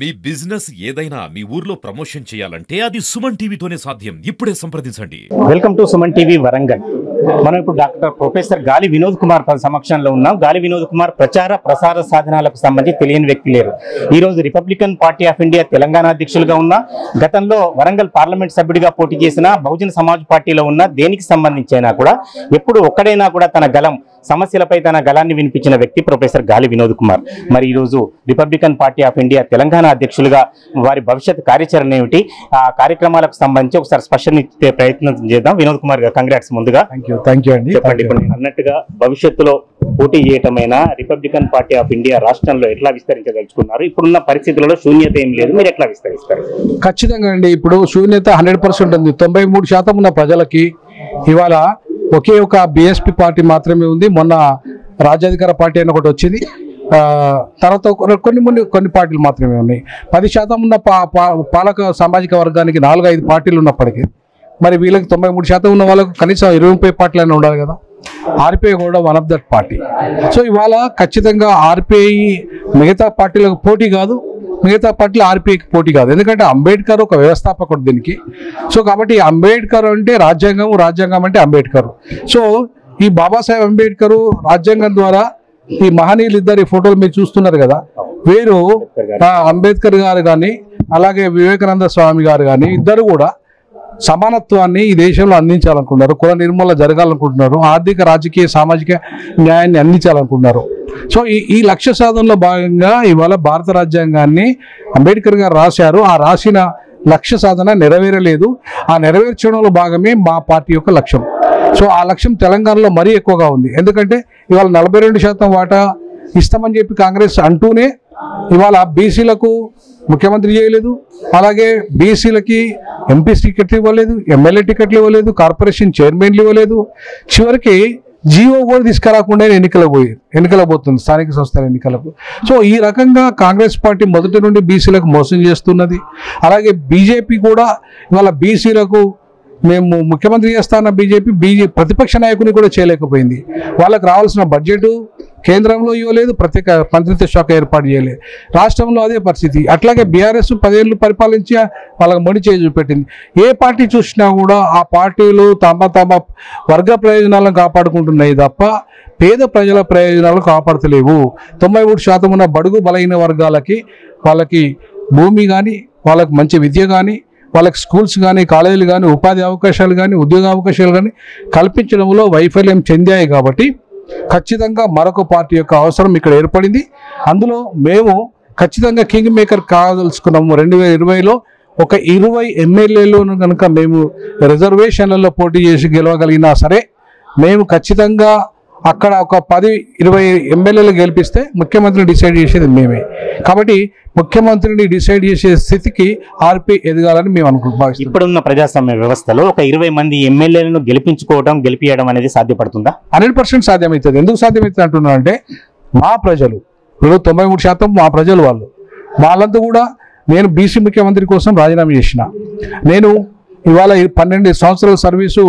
మీ business ఏదైనా మీ ఊర్లో promotion చేయాలంటే అది సుమన్ టీవీతోనే సాధ్యం. ఇప్పుడే సంప్రదించండి. Welcome to Suman TV Warangal. మనం ఇప్పుడు డాక్టర్ ప్రొఫెసర్ గాలి వినోద్ కుమార్ సమక్షంలో ఉన్నాం. గాలి వినోద్ కుమార్ ప్రచార ప్రసార సాధనాలకు సంబంధించి తెలియని వ్యక్తి లేరు. ఈ రోజు Republican party of India Telangana అధ్యక్షులుగా ఉన్న, గతంలో వరంగల్ పార్లమెంట్ సభ్యుడిగా పోటీ చేసిన, బహుజన సమాజ్ పార్టీలో ఉన్న, దేనికి సంబంధించైనా కూడా ఎప్పుడు ఒక్కడైనా కూడా తన గలం సమస్యలపై తన గలాన్ని వినిపించిన వ్యక్తి ప్రొఫెసర్ గాలి వినోద్ కుమార్. మరి ఈరోజు Republican party of India Telangana అధ్యక్షులుగా వారి భవిష్యత్ కార్యాచరణ ఏమిటి, ఆ కార్యక్రమాలకు సంబంధించి ఒకసారి స్పష్టం ఇచ్చే ప్రయత్నం చేద్దాం. వినోద్ కుమార్ గారు, కంగ్రాట్స్ ముందుగా. థ్యాంక్ యూ అండి. చెప్పండి, ఇప్పుడు నేను అన్నట్టుగా భవిష్యత్తులో పోటీ చేయటమైనా రిపబ్లికన్ పార్టీ ఆఫ్ ఇండియా రాష్ట్రంలో ఎట్లా విస్తరించదలుచుకున్నారు? ఇప్పుడున్న పరిస్థితులలో శూన్యత ఏం లేదు, మీరు ఎట్లా విస్తరిస్తారు? ఖచ్చితంగా అండి. ఇప్పుడు శూన్యత 100% ఉంది. 93% ఉన్న ప్రజలకి ఇవాళ ఒకే ఒక బీఎస్పీ పార్టీ మాత్రమే ఉంది. మొన్న రాజ్యాధికార పార్టీ అని ఒకటి వచ్చింది, తర్వాత కొన్ని పార్టీలు మాత్రమే ఉన్నాయి. 10% ఉన్న పాలక సామాజిక వర్గానికి 4-5 పార్టీలు ఉన్నప్పటికీ మరి వీళ్ళకి 93% ఉన్న వాళ్ళకు కనీసం 20-30 పార్టీలు అయినా ఉండాలి కదా. ఆర్పిఐ కూడా one of that party. So ఇవాళ ఖచ్చితంగా ఆర్పిఐ మిగతా పార్టీలకు పోటీ కాదు, మిగతా పార్టీలు ఆర్పిఐకి పోటీ కాదు. ఎందుకంటే అంబేద్కర్ ఒక వ్యవస్థాపకుడు దీనికి. సో కాబట్టి అంబేద్కర్ అంటే రాజ్యాంగం, రాజ్యాంగం అంటే అంబేద్కర్. సో ఈ బాబాసాహెబ్ అంబేద్కర్ రాజ్యాంగం ద్వారా ఈ మహనీయులు ఇద్దరు ఫోటోలు మీరు చూస్తున్నారు కదా, వీరు అంబేద్కర్ గారు కానీ అలాగే వివేకానంద స్వామి గారు కానీ ఇద్దరు కూడా సమానత్వాన్ని ఈ దేశంలో అందించాలనుకున్నారు, కుల నిర్మూలన జరగాలనుకుంటున్నారు, ఆర్థిక రాజకీయ సామాజిక న్యాయాన్ని అందించాలనుకుంటున్నారు. సో ఈ లక్ష్య సాధనలో భాగంగా ఇవాళ భారత రాజ్యాంగాన్ని అంబేద్కర్ గారు రాశారు. ఆ రాసిన లక్ష్య సాధన నెరవేరలేదు. ఆ నెరవేర్చడంలో భాగమే మా పార్టీ యొక్క లక్ష్యం. సో ఆ లక్ష్యం తెలంగాణలో మరీ ఎక్కువగా ఉంది. ఎందుకంటే ఇవాళ 42% వాటా ఇస్తామని చెప్పి కాంగ్రెస్ అంటూనే ఇవాళ బీసీలకు ముఖ్యమంత్రి చేయలేదు, అలాగే బీసీలకి ఎంపీ టికెట్లు ఇవ్వలేదు, ఎమ్మెల్యే టికెట్లు ఇవ్వలేదు, కార్పొరేషన్ చైర్మన్లు ఇవ్వలేదు. చివరికి జీవో కూడా తీసుకురాకుండా ఎన్నికలకు పోతుంది, స్థానిక సంస్థల ఎన్నికలకు. సో ఈ రకంగా కాంగ్రెస్ పార్టీ మొదటి నుండి బీసీలకు మోసం చేస్తున్నది. అలాగే బీజేపీ కూడా ఇవాళ బీసీలకు మేము ముఖ్యమంత్రి చేస్తాన్న బీజేపీ ప్రతిపక్ష నాయకుని కూడా చేయలేకపోయింది. వాళ్ళకు రావాల్సిన బడ్జెట్ కేంద్రంలో ఇవ్వలేదు, ప్రత్యేక మంత్రిత్వ శాఖ ఏర్పాటు చేయలేదు. రాష్ట్రంలో అదే పరిస్థితి. అట్లాగే బీఆర్ఎస్ 10 ఏళ్ళు పరిపాలించి వాళ్ళకి మొండి చేయి చూపెట్టింది. ఏ పార్టీ చూసినా కూడా ఆ పార్టీలు తమ వర్గ ప్రయోజనాలను కాపాడుకుంటున్నాయి తప్ప పేద ప్రజల ప్రయోజనాలు కాపాడతలేవు. 93% ఉన్న బడుగు బలహీన వర్గాలకి వాళ్ళకి భూమి కానీ, వాళ్ళకి మంచి విద్య కానీ, వాళ్ళకి స్కూల్స్ కానీ, కాలేజీలు కానీ, ఉపాధి అవకాశాలు కానీ, ఉద్యోగ అవకాశాలు కానీ కల్పించడంలో వైఫల్యం చెందాయి. కాబట్టి ఖచ్చితంగా మరొక పార్టీ యొక్క అవసరం ఇక్కడ ఏర్పడింది. అందులో మేము ఖచ్చితంగా కింగ్ మేకర్ కాదలుచుకున్నాము. 2020లో ఒక 20 ఎమ్మెల్యేలను కనుక మేము రిజర్వేషన్లలో పోటీ చేసి గెలవగలిగినా సరే మేము ఖచ్చితంగా అక్కడ ఒక 10-20 ఎమ్మెల్యేలు గెలిపిస్తే ముఖ్యమంత్రిని డిసైడ్ చేసేది మేమే. కాబట్టి ముఖ్యమంత్రిని డిసైడ్ చేసే స్థితికి ఆర్పీ ఎదగాలని మేము అనుకుంటున్నాం. ఇప్పుడున్న ప్రజాస్వామ్య వ్యవస్థలో ఒక 20 మంది ఎమ్మెల్యేలను గెలిపించడం అనేది సాధ్యపడుతుందా? 100% సాధ్యమవుతుంది. ఎందుకు సాధ్యమవుతుంది అంటున్నా అంటే మా ప్రజలు ఇప్పుడు 93% మా ప్రజలు వాళ్ళంతా కూడా, నేను బీసీ ముఖ్యమంత్రి కోసం రాజీనామా చేసిన, నేను ఇవాళ 12 సంవత్సరాల సర్వీసు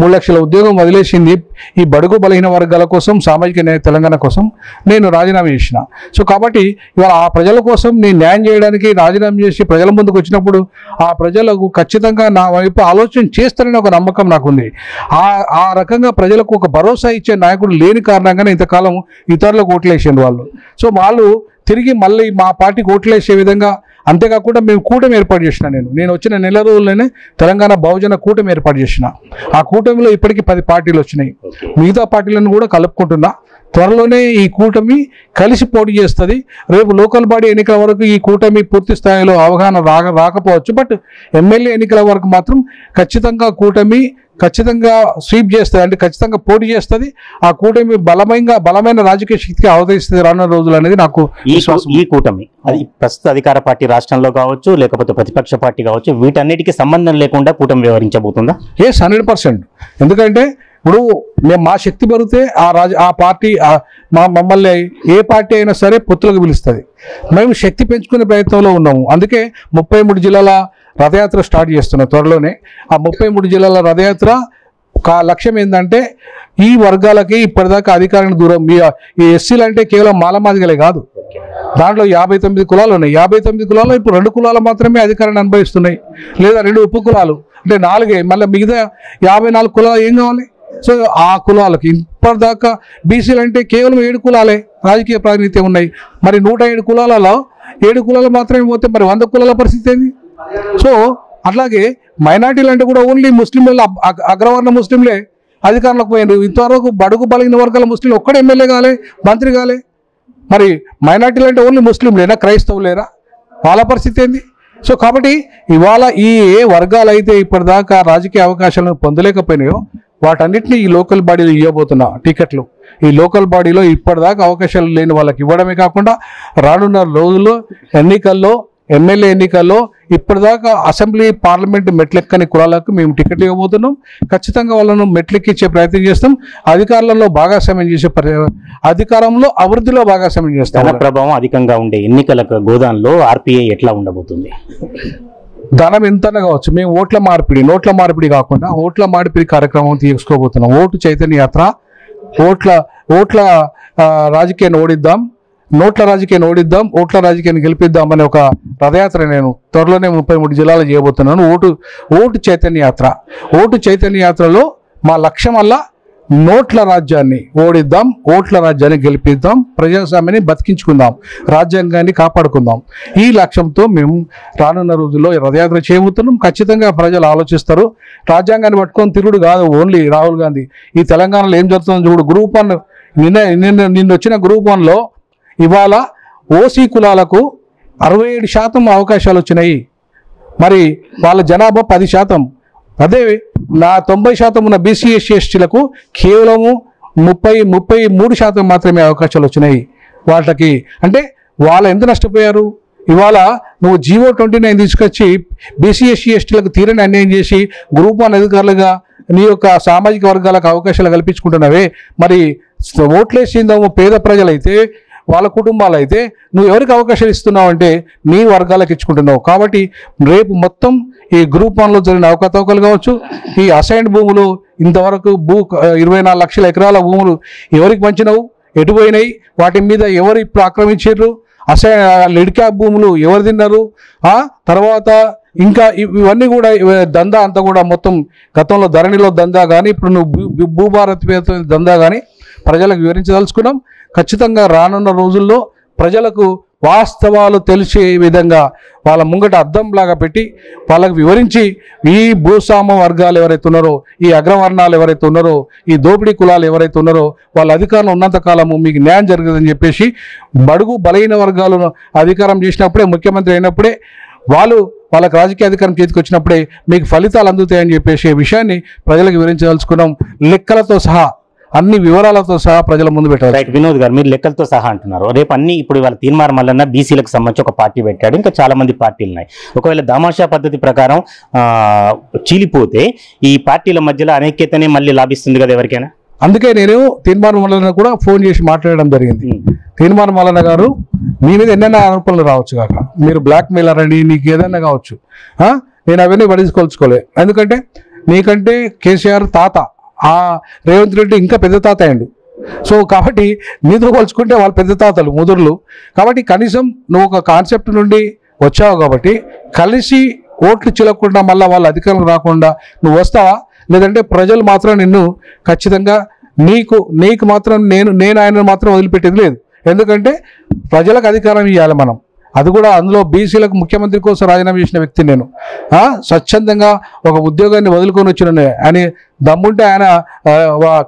3 లక్షల ఉద్యోగం వదిలేసింది ఈ బడుగు బలహీన వర్గాల కోసం, సామాజిక న్యాయ తెలంగాణ కోసం నేను రాజీనామా చేసిన. సో కాబట్టి ఇవాళ ఆ ప్రజల కోసం నేను న్యాయం చేయడానికి రాజీనామా చేసి ప్రజల ముందుకు వచ్చినప్పుడు ఆ ప్రజలకు ఖచ్చితంగా నా వైపు ఆలోచన చేస్తారని ఒక నమ్మకం నాకుంది. ఆ రకంగా ప్రజలకు ఒక భరోసా ఇచ్చే నాయకుడు లేని కారణంగానే ఇంతకాలం ఇతరులకు ఓట్లేసారు వాళ్ళు. సో వాళ్ళు తిరిగి మళ్ళీ మా పార్టీకి ఓట్లేసే విధంగా, అంతేకాకుండా మేము కూటమి ఏర్పాటు చేసిన, నేను వచ్చిన నెల రోజుల్లోనే తెలంగాణ బహుజన కూటమి ఏర్పాటు చేసిన. ఆ కూటమిలో ఇప్పటికీ 10 పార్టీలు వచ్చినాయి. మిగతా పార్టీలను కూడా కలుపుకుంటున్నా. త్వరలోనే ఈ కూటమి కలిసి పోటీ చేస్తుంది. రేపు లోకల్ బాడీ ఎన్నికల వరకు ఈ కూటమి పూర్తి స్థాయిలో అవగాహన రాకపోవచ్చు, బట్ ఎమ్మెల్యే ఎన్నికల వరకు మాత్రం ఖచ్చితంగా కూటమి ఖచ్చితంగా స్వీప్ చేస్తుంది, అంటే ఖచ్చితంగా పోటీ చేస్తుంది. ఆ కూటమి బలమైన రాజకీయ శక్తికి అవతరిస్తుంది రానున్న రోజులు అనేది నాకు ఈ కూటమి అది ప్రస్తుత అధికార పార్టీ రాష్ట్రంలో కావచ్చు, లేకపోతే ప్రతిపక్ష పార్టీ కావచ్చు, వీటన్నిటికీ సంబంధం లేకుండా కూటమి వ్యవహరించబోతుందా? 100%. ఎందుకంటే ఇప్పుడు మేము మా శక్తి పెరిగితే ఆ పార్టీ మమ్మల్ని ఏ పార్టీ అయినా సరే పొత్తులకు పిలుస్తుంది. మేము శక్తి పెంచుకునే ప్రయత్నంలో ఉన్నాము. అందుకే 33 జిల్లాల రథయాత్ర స్టార్ట్ చేస్తున్నాం త్వరలోనే. ఆ 33 జిల్లాల రథయాత్ర లక్ష్యం ఏంటంటే ఈ వర్గాలకి ఇప్పటిదాకా అధికారానికి దూరం. ఈ ఎస్సీలు అంటే కేవలం మాలమాదిగలే కాదు, దాంట్లో 59 కులాలు ఉన్నాయి. 59 కులాల్లో ఇప్పుడు 2 కులాలు మాత్రమే అధికారాన్ని అనుభవిస్తున్నాయి, లేదా 2 ఉప కులాలు అంటే 4. మళ్ళీ మిగతా 54 కులాలు ఏం కావాలి? సో ఆ కులాలకి ఇప్పటిదాకా బీసీలు అంటే కేవలం 7 కులాలే రాజకీయ ప్రాతినిధ్యం ఉన్నాయి. మరి 107 కులాలలో 7 కులాలు మాత్రమే పోతే మరి 100 కులాల పరిస్థితి ఏంది? సో అట్లాగే మైనార్టీలు అంటే కూడా ఓన్లీ ముస్లింలు, అగ్రవర్ణ ముస్లింలే అధికారంలోకి పోయినారు. ఇంతవరకు బడుగు బలిగిన వర్గాల ముస్లింలు ఒక్కడే ఎమ్మెల్యే కాలే, మంత్రి కాలే. మరి మైనార్టీలు అంటే ఓన్లీ ముస్లింలేనా, క్రైస్తవులేనా? వాళ్ళ పరిస్థితి ఏంది? సో కాబట్టి ఇవాళ ఈ ఏ వర్గాలు అయితే ఇప్పటిదాకా రాజకీయ అవకాశాలను పొందలేకపోయినాయో వాటన్నిటిని ఈ లోకల్ బాడీలో ఇవ్వబోతున్నా టికెట్లు. ఈ లోకల్ బాడీలో ఇప్పటిదాకా అవకాశాలు లేని వాళ్ళకి ఇవ్వడమే కాకుండా రానున్న రోజుల్లో ఎన్నికల్లో, ఎమ్మెల్యే ఎన్నికల్లో ఇప్పటిదాకా అసెంబ్లీ పార్లమెంట్ మెట్లెక్కని కులాలకు మేము టికెట్లు ఇవ్వబోతున్నాం. ఖచ్చితంగా వాళ్ళను మెట్లెక్కించే ప్రయత్నం చేస్తాం. అధికారంలో భాగస్వామ్యం చేసే అధికారంలో అభివృద్ధిలో భాగస్వామ్యం చేస్తాం. ధన ప్రభావం అధికంగా ఉండే ఎన్నికల గోదాంలో ఆర్పీఐ ఎట్లా ఉండబోతుంది? ధనం ఎంతనే కావచ్చు. మేము నోట్ల మార్పిడి కాకుండా ఓట్ల మార్పిడి కార్యక్రమం తీసుకోబోతున్నాం. ఓటు చైతన్య యాత్ర, ఓట్ల రాజకీయాన్ని ఓడిద్దాం, నోట్ల రాజకీయాన్ని ఓడిద్దాం, ఓట్ల రాజకీయాన్ని గెలిపిద్దాం అనే ఒక రథయాత్ర నేను త్వరలోనే 33 జిల్లాలు చేయబోతున్నాను. ఓటు చైతన్య యాత్ర. ఓటు చైతన్య యాత్రలో మా లక్ష్యం వల్ల నోట్ల రాజ్యాన్ని ఓడిద్దాం, ఓట్ల రాజ్యాన్ని గెలిపిద్దాం, ప్రజాస్వామ్యాన్ని బతికించుకుందాం, రాజ్యాంగాన్ని కాపాడుకుందాం. ఈ లక్ష్యంతో మేము రానున్న రోజుల్లో రథయాత్ర చేయబోతున్నాం. ఖచ్చితంగా ప్రజలు ఆలోచిస్తారు. రాజ్యాంగాన్ని పట్టుకొని తిరుగుడు కాదు ఓన్లీ రాహుల్ గాంధీ. ఈ తెలంగాణలో ఏం జరుగుతుందో చూడు. గ్రూప్ 1 నిన్న వచ్చిన గ్రూప్ 1లో ఇవాళ ఓసీ కులాలకు 67% అవకాశాలు వచ్చినాయి. మరి వాళ్ళ జనాభా 10%. అదే 90% ఉన్న బీసీ ఎస్సీ ఎస్టీలకు కేవలము 33% మాత్రమే అవకాశాలు వచ్చినాయి వాళ్ళకి. అంటే వాళ్ళు ఎంత నష్టపోయారు? ఇవాళ నువ్వు జీవో 29 తీసుకొచ్చి బీసీ ఎస్సీ ఎస్టీలకు తీరని అన్యాయం చేసి గ్రూప్ 1 అధికారులుగా నీ యొక్క సామాజిక వర్గాలకు అవకాశాలు కల్పించుకుంటున్నావే. మరి ఓట్లేసిందేమో పేద ప్రజలైతే, వాళ్ళ కుటుంబాలు అయితే, నువ్వు ఎవరికి అవకాశాలు ఇస్తున్నావు అంటే నీ వర్గాలకు ఇచ్చుకుంటున్నావు. కాబట్టి రేపు మొత్తం ఈ గ్రూప్ 1లో జరిగిన అవకతవకలు కావచ్చు, ఈ అసైన్డ్ భూములు ఇంతవరకు 24 లక్షల ఎకరాల భూములు ఎవరికి పంచినావు, ఎటుపోయినాయి, వాటి మీద ఎవరు ఇప్పుడు ఆక్రమించారు, లిడ్ క్యాప్ భూములు ఎవరు తిన్నారు, తర్వాత ఇంకా ఇవన్నీ కూడా దందా అంతా కూడా మొత్తం గతంలో ధరణిలో దందా కానీ ఇప్పుడు నువ్వు భూభారత్ పేరుతో దందా కానీ ప్రజలకు వివరించదలుచుకున్నాం. ఖచ్చితంగా రానున్న రోజుల్లో ప్రజలకు వాస్తవాలు తెలిసే విధంగా వాళ్ళ ముంగట అద్దంలాగా పెట్టి వాళ్ళకు వివరించి ఈ భూస్వామ వర్గాలు ఎవరైతే ఉన్నారో, ఈ అగ్రవర్ణాలు ఎవరైతే ఉన్నారో, ఈ దోపిడీ కులాలు ఎవరైతే ఉన్నారో వాళ్ళ అధికారంలో ఉన్నంత కాలము మీకు న్యాయం జరగదని చెప్పేసి బడుగు బలహీన వర్గాలను అధికారం చేసినప్పుడే, ముఖ్యమంత్రి అయినప్పుడే, వాళ్ళకి రాజకీయ అధికారం చేతికి వచ్చినప్పుడే మీకు ఫలితాలు అందుతాయని చెప్పేసి విషయాన్ని ప్రజలకు వివరించదలుచుకున్నాం. లెక్కలతో సహా, అన్ని వివరాలతో సహా ప్రజల ముందు పెట్టారు. రైట్ వినోద్ గారు, మీరు లెక్కలతో సహా అంటున్నారు. రేపు అన్ని ఇప్పుడు వాళ్ళ తీర్మానం వల్ల బీసీలకు సంబంధించి ఒక పార్టీ పెట్టాడు, ఇంకా చాలా మంది పార్టీలు ఉన్నాయి. ఒకవేళ దామాషా పద్ధతి ప్రకారం చీలిపోతే ఈ పార్టీల మధ్యలో అనైక్యతనే మళ్ళీ లాభిస్తుంది కదా ఎవరికైనా. అందుకే నేను తీర్మానం వలన కూడా ఫోన్ చేసి మాట్లాడడం జరిగింది. తీర్మానం వలన గారు, మీ మీద ఎన్నైనా ఆరోపణలు రావచ్చు కాక, మీరు బ్లాక్ మెయిలర్ అని నీకు ఏదైనా కావచ్చు, నేను అవన్నీ పడించుకోల్చుకోలే. ఎందుకంటే నీకంటే కేసీఆర్ తాత, రేవంత్ రెడ్డి ఇంకా పెద్ద తాత అయ్యండు. సో కాబట్టి నీతో పోల్చుకుంటే వాళ్ళు పెద్ద తాతలు, ముదురులు. కాబట్టి కనీసం నువ్వు ఒక కాన్సెప్ట్ నుండి వచ్చావు కాబట్టి కలిసి ఓట్లు చిలకుండా మళ్ళీ వాళ్ళ అధికారం రాకుండా నువ్వు వస్తావా? లేదంటే ప్రజలు మాత్రం నిన్ను ఖచ్చితంగా నీకు మాత్రం నేను ఆయన మాత్రం వదిలిపెట్టేది లేదు. ఎందుకంటే ప్రజలకు అధికారం ఇవ్వాలి మనం. అది కూడా అందులో బీసీలకు ముఖ్యమంత్రి కోసం రాజీనామా చేసిన వ్యక్తి నేను. స్వచ్ఛందంగా ఒక ఉద్యోగాన్ని వదులుకొని వచ్చిన ఆయన దమ్ముంటే ఆయన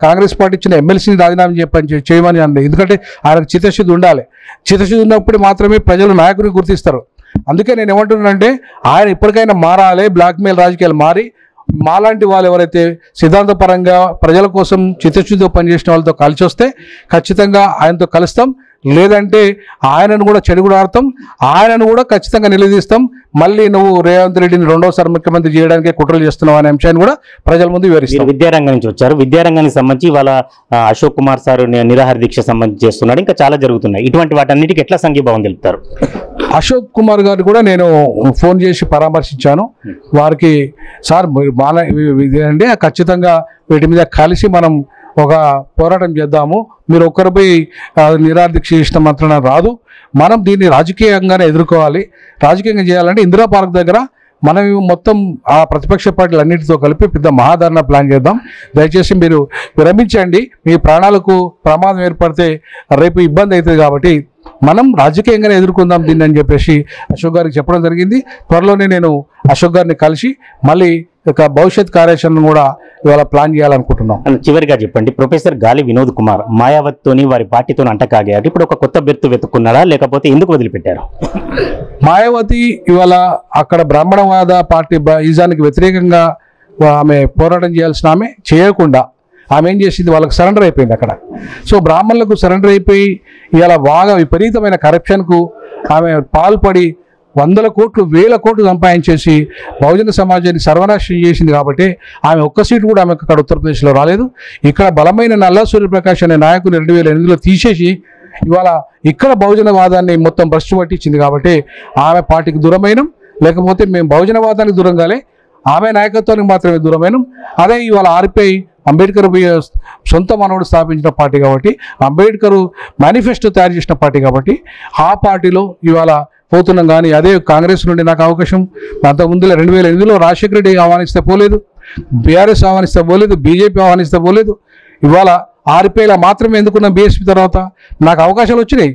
కాంగ్రెస్ పార్టీ ఇచ్చిన ఎమ్మెల్సీని రాజీనామా చేయమని అన్నది. ఎందుకంటే ఆయనకు చిత్తశుద్ధి ఉండాలి. చిత్తశుద్ధి ఉన్నప్పుడు మాత్రమే ప్రజలు నాయకుడిని గుర్తిస్తారు. అందుకే నేను ఏమంటున్నానంటే ఆయన ఇప్పటికైనా మారాలి. బ్లాక్మెయిల్ రాజకీయాలు మారి మాలాంటి వాళ్ళు ఎవరైతే సిద్ధాంతపరంగా ప్రజల కోసం చిత్తశుద్ధితో పనిచేసిన వాళ్ళతో కలిసి వస్తే ఖచ్చితంగా ఆయనతో కలుస్తాం. లేదంటే ఆయనను కూడా చెడుగుడాడతాం, ఆయనను కూడా ఖచ్చితంగా నిలదీస్తాం. మళ్ళీ నువ్వు రేవంత్ రెడ్డిని రెండోసారి ముఖ్యమంత్రి చేయడానికి కుట్రలు చేస్తున్నావు అనే అంశాన్ని కూడా ప్రజల ముందు వివరిస్తారు. విద్యారంగం నుంచి వచ్చారు. విద్యారంగానికి సంబంధించి వాళ్ళ అశోక్ కుమార్ సార్ నిరాహార దీక్ష సంబంధించి చేస్తున్నాడు, ఇంకా చాలా జరుగుతున్నాయి. ఇటువంటి వాటన్నిటికీ ఎట్లా సంఘీభావం తెలుపుతారు? అశోక్ కుమార్ గారు కూడా నేను ఫోన్ చేసి పరామర్శించాను. వారికి సార్ ఇదేంటి ఖచ్చితంగా వీటి మీద కలిసి మనం ఒక పోరాటం చేద్దాము, మీరు ఒక్కరిపై నిరాదీక్ష చేసిన మాత్రాన రాదు, మనం దీన్ని రాజకీయంగానే ఎదుర్కోవాలి. రాజకీయంగా చేయాలంటే ఇందిరా పార్క్ దగ్గర మనం మొత్తం ఆ ప్రతిపక్ష పార్టీలు అన్నింటితో కలిపి పెద్ద మహాధరణ ప్లాన్ చేద్దాం, దయచేసి మీరు విరమించండి, మీ ప్రాణాలకు ప్రమాదం ఏర్పడితే రేపు ఇబ్బంది అవుతుంది, కాబట్టి మనం రాజకీయంగానే ఎదుర్కొందాం దీన్ని అని చెప్పేసి అశోక్ గారికి చెప్పడం జరిగింది. త్వరలోనే నేను అశోక్ గారిని కలిసి మళ్ళీ ఒక భవిష్యత్ కార్యాచరణ కూడా ఇవాళ ప్లాన్ చేయాలనుకుంటున్నాం. చివరిగా చెప్పండి, ప్రొఫెసర్ గాలి వినోద్ కుమార్ మాయావతితోని వారి పార్టీతో అంటకాగారు, ఇప్పుడు ఒక కొత్త బెర్తు వెతుక్కున్నారా లేకపోతే ఎందుకు వదిలిపెట్టారు? మాయావతి ఇవాళ అక్కడ బ్రాహ్మణవాద పార్టీ ఈజానికి వ్యతిరేకంగా ఆమె పోరాటం చేయాల్సిన ఆమె చేయకుండా ఆమె ఏం చేసింది, వాళ్ళకి సరెండర్ అయిపోయింది అక్కడ. సో బ్రాహ్మణులకు సరెండర్ అయిపోయి ఇవాళ బాగా విపరీతమైన కరప్షన్కు ఆమె పాల్పడి 100 కోట్లు 1000 కోట్లు సంపాదించేసి బహుజన సమాజాన్ని సర్వనాశనం చేసింది. కాబట్టి ఆమె ఒక్క సీటు కూడా ఆమెకు అక్కడ ఉత్తరప్రదేశ్లో రాలేదు. ఇక్కడ బలమైన నల్లా సూర్యప్రకాష్ అనే నాయకుని 2008లో తీసేసి ఇవాళ ఇక్కడ బహుజనవాదాన్ని మొత్తం భ్రష్టు పట్టించింది. కాబట్టి ఆమె పార్టీకి దూరమైనం, లేకపోతే మేము బహుజనవాదానికి దూరంగాలే ఆమె నాయకత్వానికి మాత్రమే దూరమైనం. అదే ఇవాళ ఆర్పిఐ అంబేద్కర్ సొంత మనవుడు స్థాపించిన పార్టీ కాబట్టి, అంబేద్కర్ మేనిఫెస్టో తయారు చేసిన పార్టీ కాబట్టి ఆ పార్టీలో ఇవాళ పోతున్నాం. కానీ అదే కాంగ్రెస్ నుండి నాకు అవకాశం అంతకుముందు 2008లో రాజశేఖర రెడ్డి ఆహ్వానిస్తే పోలేదు, బీఆర్ఎస్ ఆహ్వానిస్తే పోలేదు, బీజేపీ ఆహ్వానిస్తే పోలేదు. ఇవాళ ఆర్పిఐలా మాత్రమే ఎందుకున్న బీఎస్పీ తర్వాత నాకు అవకాశాలు వచ్చినాయి,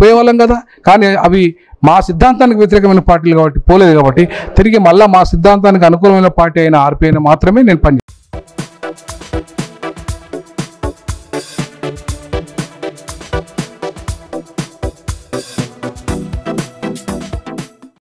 పోయేవాళ్ళం కదా. కానీ అవి మా సిద్ధాంతానికి వ్యతిరేకమైన పార్టీలు కాబట్టి పోలేదు. కాబట్టి తిరిగి మళ్ళీ మా సిద్ధాంతానికి అనుకూలమైన పార్టీ అయిన ఆర్పిఐని మాత్రమే నేను పనిచేస్తాను.